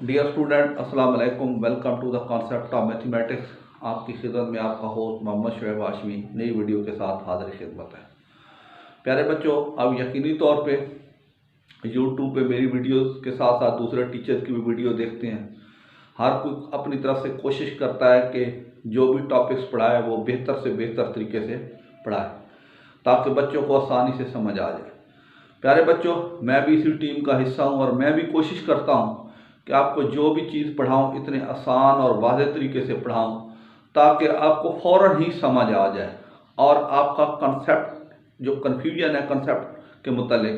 Dear student, अस्सलाम वालेकुम। Welcome to the concept of mathematics. आपकी खिदमत में आपका होस्ट मोहम्मद शुएब हाशमी नई वीडियो के साथ हाजिर खिदमत है। प्यारे बच्चों, अब यकीनी तौर पे यूट्यूब पे मेरी वीडियोस के साथ साथ दूसरे टीचर्स की भी वीडियो देखते हैं। हर कोई अपनी तरफ से कोशिश करता है कि जो भी टॉपिक्स पढ़ाए वो बेहतर से बेहतर तरीके से पढ़ाए ताकि बच्चों को आसानी से समझ आ जाए। प्यारे बच्चों, मैं भी इसी टीम का हिस्सा हूं और मैं भी कोशिश करता हूं कि आपको जो भी चीज़ पढ़ाऊं इतने आसान और वाज़ेह तरीके से पढ़ाऊं ताकि आपको फ़ौरन ही समझ आ जाए और आपका कंसेप्ट जो कन्फ्यूजन है कंसेप्ट के मुतालिक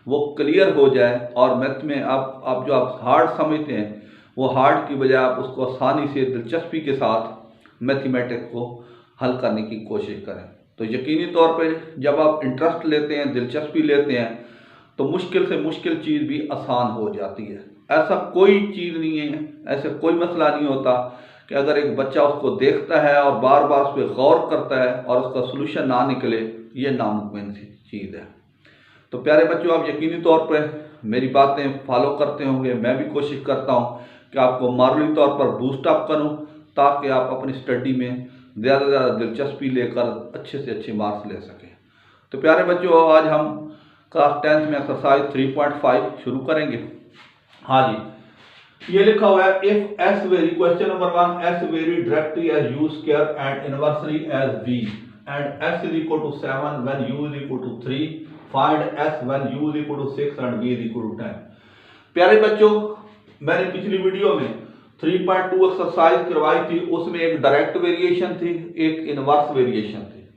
वो क्लियर हो जाए और मैथ में आप जो आप हार्ड समझते हैं वो हार्ड की बजाय आप उसको आसानी से दिलचस्पी के साथ मैथमेटिक्स को हल करने की कोशिश करें। तो यकीनी तौर पे जब आप इंटरेस्ट लेते हैं, दिलचस्पी लेते हैं, तो मुश्किल से मुश्किल चीज़ भी आसान हो जाती है। ऐसा कोई चीज़ नहीं है, ऐसे कोई मसला नहीं होता कि अगर एक बच्चा उसको देखता है और बार बार उस पर गौर करता है और उसका सलूशन ना निकले, ये नामुमकिन सी चीज़ है। तो प्यारे बच्चों, आप यकीनी तौर पर मेरी बातें फॉलो करते होंगे। मैं भी कोशिश करता हूँ कि आपको मारूली तौर पर बूस्ट अप करूँ ताकि आप अपनी स्टडी में ज़्यादा से ज़्यादा दिलचस्पी लेकर अच्छे से अच्छे मार्क्स ले सकें। तो प्यारे बच्चों, आज हम क्लास 10th में एक्सरसाइज 3.5 शुरू करेंगे। हाँ जी, ये लिखा हुआ है if s vary, question number 1, s vary directly as u square and inversely as v and s is equal to 7 when u is equal to 3, find s when u is equal to 6 and v is equal to 10। प्यारे बच्चों, मैंने पिछली video में 3.2 exercise करवाई थी, उसमें एक direct variation थी, एक इनवर्स वेरिएशन थी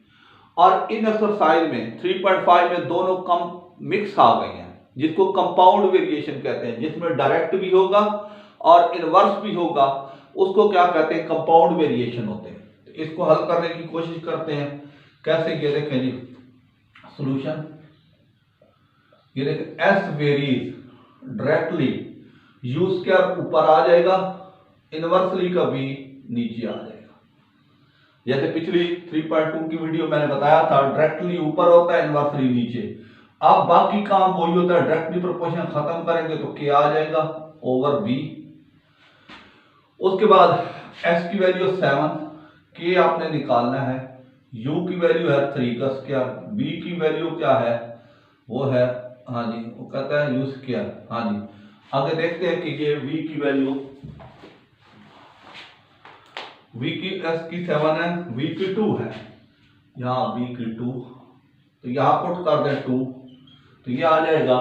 और इन एक्सरसाइज में 3.5 में दोनों कम मिक्स आ गए हैं जिसको कंपाउंड वेरिएशन कहते हैं, जिसमें डायरेक्ट भी होगा और इनवर्स भी होगा। उसको क्या कहते हैं? कंपाउंड वेरिएशन होते हैं। तो इसको हल करने की कोशिश करते हैं। कैसे? ये देखें जी, सॉल्यूशन ये देखें, S varies directly you square ऊपर आ जाएगा, इनवर्सली का भी नीचे आ जाएगा। जैसे पिछली 3.2 की वीडियो मैंने बताया था, डायरेक्टली ऊपर होता है, इनवर्सली नीचे। अब बाकी काम वही होता है, डायरेक्टली प्रोपोर्शन खत्म करेंगे तो क्या आ जाएगा? Over b. उसके बाद एस की वैल्यू 7, के आपने निकालना है, यू की वैल्यू है 3 का स्क्वायर, बी की वैल्यू क्या है? वो है, हाँ जी, वो कहता है यू स्क्वायर। हाँ जी, आगे देखते हैं कि ये वी की वैल्यू, वी की एस की 7 है, वी की 2 है, यहाँ वी की 2, तो यहाँ पुट कर दें 2, तो ये आ जाएगा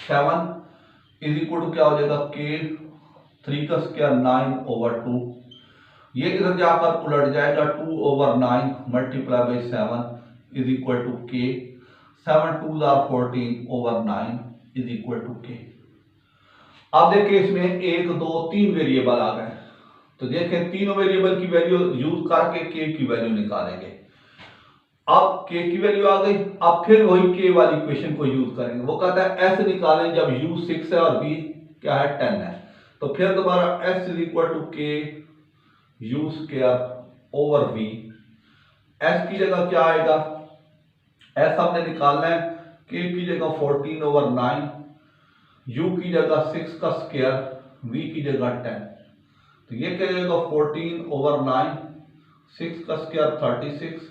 7 इज इक्वल टू क्या हो जाएगा? के 3 का स्क्वायर 9 ओवर 2। ये इधर जाकर उलट जाएगा, 2 over 9 multiply by 7 is equal to k. 7 2 are 14 over 9 is equal to k. अब देखिए इसमें 1 2 3 वेरिएबल आ गए, तो देखें तीनों वेरिएबल की वैल्यू यूज करके के की वैल्यू निकालेंगे। अब के की वैल्यू आ गई, अब फिर वही के वाली इक्वेशन को यूज करेंगे। वो कहता है एस निकालें जब यू 6 है और बी क्या है? 10 है। तो फिर दोबारा s is equal to k u square over b. S की जगह क्या आएगा? एस हमने निकालना है, के की जगह 14 ओवर 9, यू की जगह 6 का स्क्वायर, वी की जगह 10। तो ये क्या जाएगा? 14 ओवर 9, 6 का square 36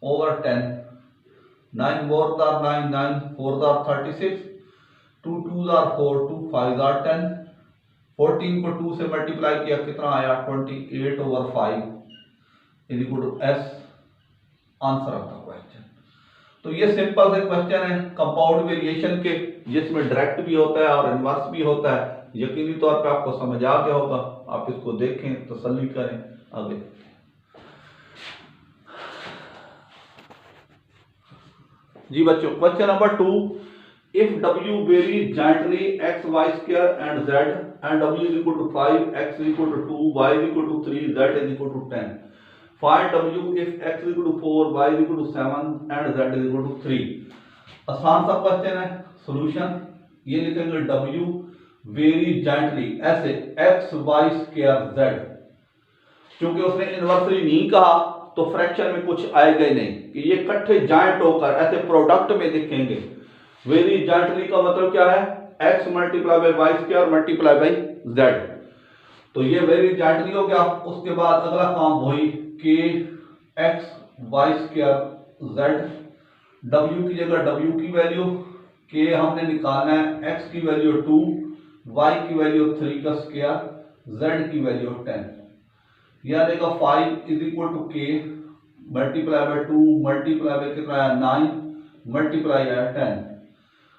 over 10, 9 4 are 9, 9 4 are 36, 2 2 are 4, 2 5 are 10, 14 को 2 से मल्टीप्लाई किया, कितना आया? 28 over 5 is equal to s, answer of the question. तो ये सिंपल से क्वेश्चन है कंपाउंड वेरिएशन के, जिसमें डायरेक्ट भी होता है और इनवर्स भी होता है। यकीनी तौर पे आपको समझ आ गया होगा। आप इसको देखें, तसल्ली करें। आगे जी बच्चों, question number 2, if w varies jointly x y square and z and w is equal to 5, x is equal to 2, y is equal to 3, z is equal to 10, find w if x is equal to 4, y is equal to 7 and z is equal to 3। आसान सा question है। Solution ये लिखेंगे, w varies जायंटली, ऐसे x y square z, क्योंकि उसने inversely नहीं कहा तो फ्रैक्शन में कुछ आएगा ही नहीं कि ये इकट्ठे जॉइंट होकर ऐसे प्रोडक्ट में दिखेंगे। वेरीजेंटली का मतलब क्या है, x multiply by y square multiply by z। तो ये वेरीजेंटली हो गया। उसके बाद अगला काम वही k x y square z, w की जगह w की वैल्यू, k हमने निकालना है x की वैल्यू 2, y की वैल्यू 3 का स्क्वायर, z की वैल्यू 10। यह आएगा 5 is equal to k multiply by 2 multiply by कितना है 9 मल्टीप्लाई है 10।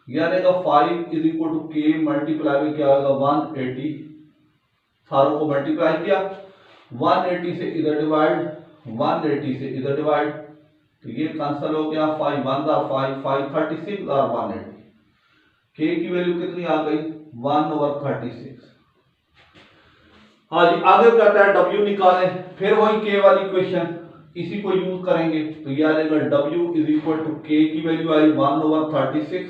यह आएगा 5 is equal to k multiply by क्या होगा 180, सारों को मल्टीप्लाई किया, 180 से इधर डिवाइड, 180 से इधर डिवाइड, तो ये कैंसिल हो गया, 5 1 5 5 36 और 180। k की वैल्यू कितनी आ गई 1/36। हाँ जी, आगे कहता है w निकालें, फिर वही k वाली इक्वेशन इसी को यूज करेंगे। तो यह आ जाएगा w is equal to k की वैल्यू आई 1/36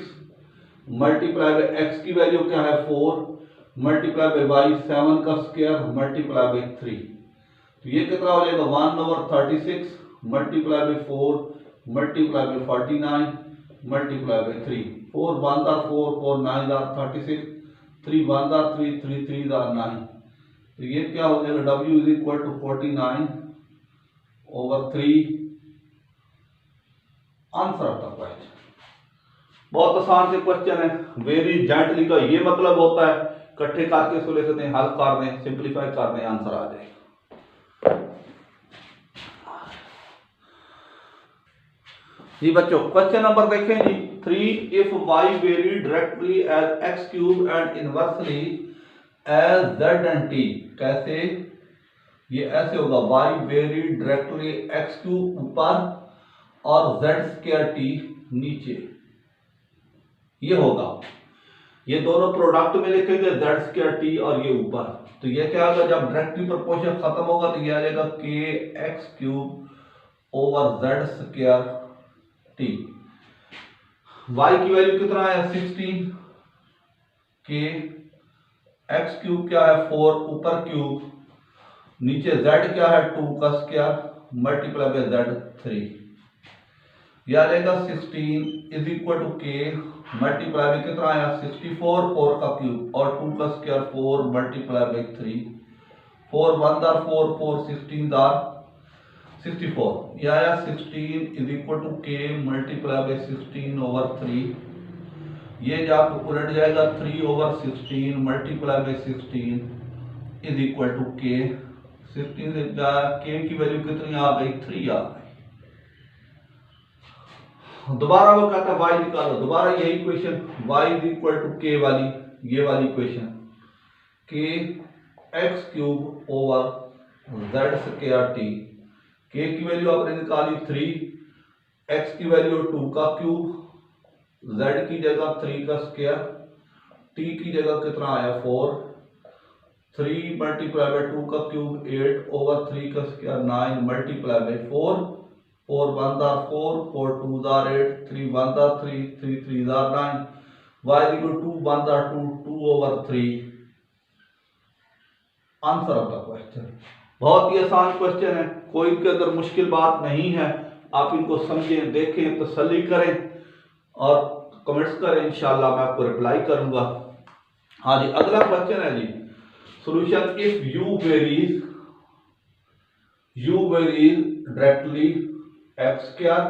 मल्टीप्लाई बाय x की वैल्यू क्या है 4 मल्टीप्लाई बाय y 7 का स्क्वायर मल्टीप्लाई बाय 3। तो ये कितना हो जाएगा 1/36 multiply bye 4 multiply by 49 multiply by 3। 4 1 4 4 9 36, 3 1 3 3 3 9। तो ये क्या हो जाएगा w is equal to 49/3 answer of the question. बहुत आसान से क्वेश्चन है। वेरीजेंटली का ये मतलब होता है इकट्ठे करके सुले से हल कर दें, सिंप्लीफाई कर दें, आंसर आ जाएगा। जी बच्चों, क्वेश्चन नंबर देखें जी 3 if y vary directly as x cube and inversely as z and t। कैसे, ये ऐसे होगा y vary directly x cube ऊपर और z स्क्वायर t नीचे, ये होगा। ये दोनों प्रोडक्ट में लिखेंगे z स्क्वायर t और ये ऊपर। तो ये क्या होगा, जब डायरेक्टली प्रोपोर्शन खत्म होगा तो ये आ जाएगा k x cube over z square t। y की वैल्यू कितना है 16, k x क्यूब क्या है 4 ऊपर क्यूब, नीचे z क्या है 2 का स्क्वायर मल्टीप्लाई बाय z 3। यह आ जाएगा 16 is equal to k multiply by कितना आया 64 4 का क्यूब और 2 का स्क्वायर 4 मल्टीप्लाई बाय 3। 4 1 4 4 16 64। यह आया 16 is equal to k multiply by 16/3। ये जाकर उलट जाएगा 3/16 multiply by 16 is equal to k। 16 से k की वैल्यू कितनी आ गई 3 आ गई। दोबारा वो कहता है y निकालो, दोबारा यही question y is equal to k वाली, ये वाली question k x cube over z square t। k की वैल्यू आपने निकाली 3, x की वैल्यू 2 का क्यूब, z की जगह 3 का स्क्वायर, t की जगह कितना आया 4, 3 मल्टीप्लाई बाय 2 का क्यूब 8/3 का square 9 multiply by 4। 4 1 4 4 2 8 3 1 3 3 3 9। y equal 2 1 2 2/3 answer of the question. बहुत ही आसान क्वेश्चन है, कोई इनके अंदर मुश्किल बात नहीं है। आप इनको समझें, देखें, तसल्ली करें और कमेंट्स करें, इंशाल्लाह मैं आपको रिप्लाई करूंगा। हाँ जी, अगला क्वेश्चन है जी solution if u varies directly x square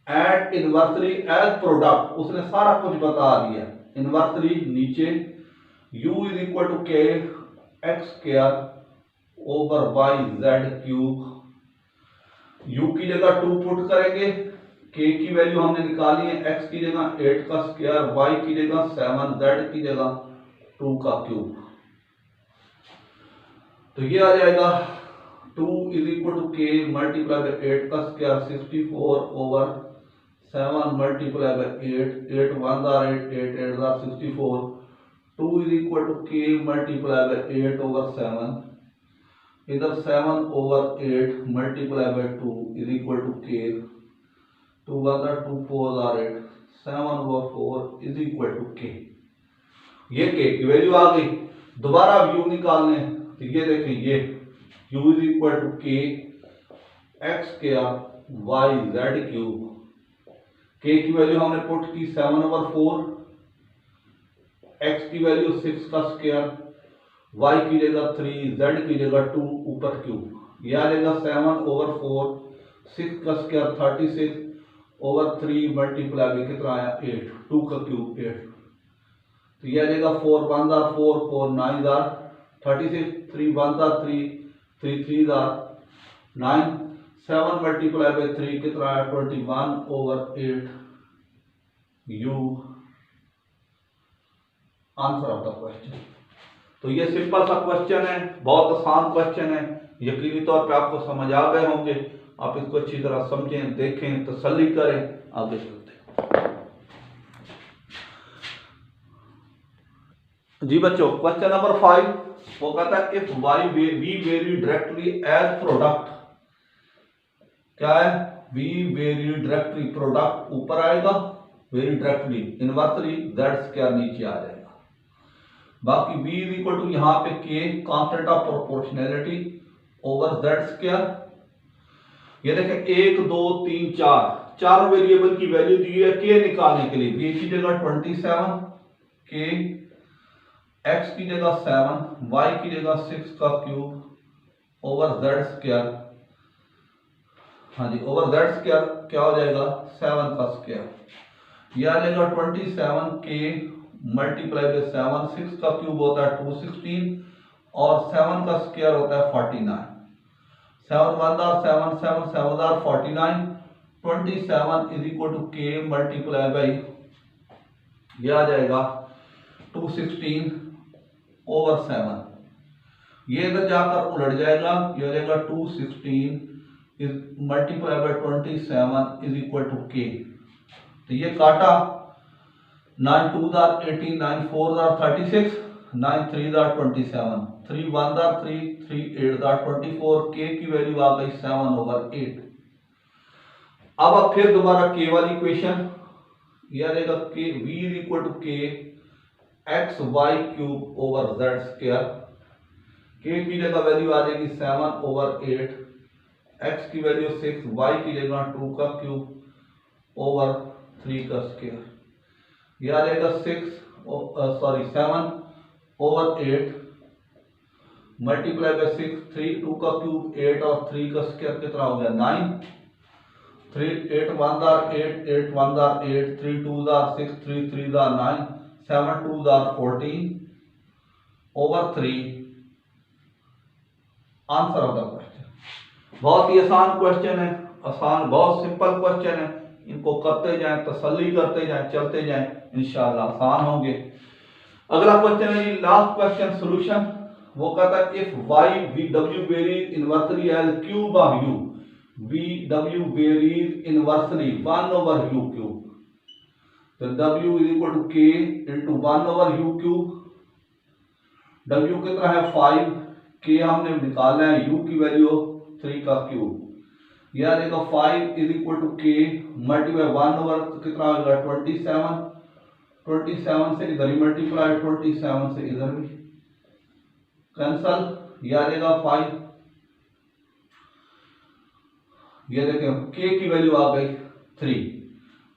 and inversely as product. उसने सारा कुछ बता दिया। इनवर्सली नीचे u is equal to k x square over y z cube. u की जगह 2 पुट करेंगे, k की वैल्यू हमने निकाली है, x की जगह 8 का स्क्वायर, y की जगह 7, z की जगह 2 का क्यूब। तो ये आ जाएगा 2 is equal to k multiply by 8 का square 64/7 multiply by 8, 8 1 8 8 8 64। 2 is equal to k multiply by 8/7, इधर 7/8 multiply by 2 is equal to k। 2 1 2 4 8 7/4 is equal to k। ये k की वैल्यू आ गई। दोबारा u निकालने, तो ये देखिए ये u is equal to k x square y z cube. के की वैल्यू हमने पुट की 7/4, एक्स की वैल्यू 6 का स्क्वायर, वाई की जगह 3, जेड की जगह 2, ऊपर क्यूब। यह आ जाएगा 7/4, 6 का स्क्वायर 36/3 मल्टीप्लाई में कितना आया 8, 2 का क्यूब 8। तो यह आ जाएगा 4 1 4, 4 9 36, 3 1 3, 3 3 9, 7 मल्टीप्लाई बाई 3 कितना आया 21/8 you answer of the question. तो ये सिंपल सा क्वेश्चन है, बहुत आसान क्वेश्चन है, यकीनी तौर पे आपको समझ आ गए होंगे। आप इसको अच्छी तरह समझें, देखें, तसल्ली करें, आगे चलते हैं। जी बच्चों, क्वेश्चन नंबर 5 वो कहता है if y v vary directly as product, क्या है वी वेरी डायरेक्टली, प्रोडक्ट ऊपर आएगा, vary directly inversely z square नीचे आ जाएगा। बाकी v इज इक्वल टू यहाँ पे k constant of proportionality over z square. ये देखें 1 2 3 4 चार वेरिएबल की वैल्यू दी है k निकालने के लिए। v की जगह 27, k x की जगह 7, y की जगह 6 का क्यूब ओवर जेड स्क्वायर। हाँ जी, ओवर जेड स्क्वायर क्या हो जाएगा 7 का स्क्वायर। यह आ जाएगा 27k मल्टीप्लाई बाई 7, 6 का क्यूब होता है 216 और 7 का स्क्वायर होता है 49। 7 1 7 7 7 49, 27 is equal to k multiply by, यह आ जाएगा 216 ओवर 7। ये इधर जाकर उलट जाएगा, यह हो जाएगा 216 multiply by 27 is equal to k। तो ये काटा, 9 2 18, 9 4 36, 9 3 27, 3 1 3, 3 8 24, k की वैल्यू आ गई 7/8। अब फिर दोबारा k वाली इक्वेशन, यह रहेगा k v is equal to k x y cube over z square. k की जगह वैल्यू आ जाएगी 7/8, x की वैल्यू 6, y की जगह 2 का क्यूब ओवर 3 का स्क्वायर। यह आ जाएगा 7/8 मल्टीप्लाई बाई 6, 3 2 का क्यूब 8 और 3 का स्क्वायर कितना हो गया 9। 3 8 1 8, 8 1 8, 3 2 6, 3 3 9, 7 2 14 over 3 answer of the question. बहुत ही आसान क्वेश्चन है, आसान, बहुत सिंपल क्वेश्चन है। इनको करते जाएं, तसल्ली करते जाएं, चलते जाएं, इंशाल्लाह आसान होंगे। अगला क्वेश्चन है जी, लास्ट क्वेश्चन सॉल्यूशन। वो कहता है इफ वाई वी डब्ल्यू varies inversely as cube of u, v डब्ल्यू वेरीज इनवर्सली 1/u क्यूब। तो w is equal to k into 1/u cube. w कितना है 5, k हमने निकालना है, u की वैल्यू 3 का क्यूब। यह आ जाएगा 5 is equal to k multiply 1 कितना होगा 27, 27 से इधर ही मल्टीप्लाई, 27 से इधर भी कैंसल। यह आ जाएगा 5, ये देखें k की वैल्यू आ गई 3।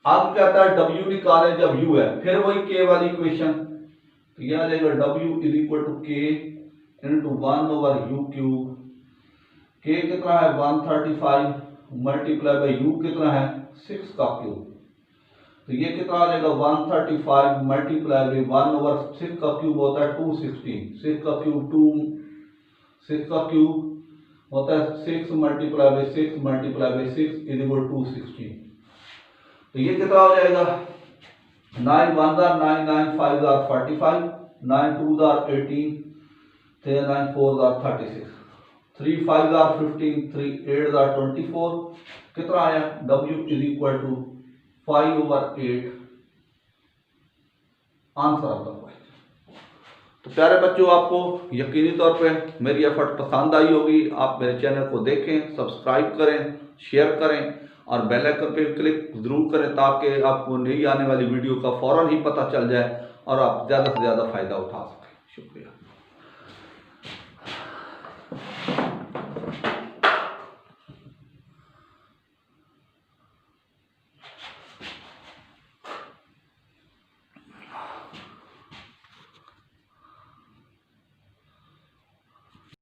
अब कहता है w निकालें जब u है, फिर वही k वाली इक्वेशन। तो यह आ जाएगा w is equal to k into 1/u cube. k कितना है 135 मल्टीप्लाई बाई u कितना है 6 का क्यूब। तो ये कितना आ जाएगा 135 मल्टीप्लाई बाई 1/6 का क्यूब होता है 216, 6 का क्यूब 2, 6 का क्यूब होता है 6 multiply by 6 multiply by 6 is equal 216। तो ये कितना हो जाएगा 9 1 9 9 5 45, 9 2 18, 9 4 36, 3 5 15, 3 8 24। कितना आया w is equal to 5/8 answer of the question. तो प्यारे बच्चों, आपको यकीनी तौर पे मेरी एफर्ट पसंद आई होगी। आप मेरे चैनल को देखें, सब्सक्राइब करें, शेयर करें और बेल आइकन पे क्लिक जरूर करें ताकि आपको नई आने वाली वीडियो का फौरन ही पता चल जाए और आप ज़्यादा से ज़्यादा फ़ायदा उठा सकें। शुक्रिया।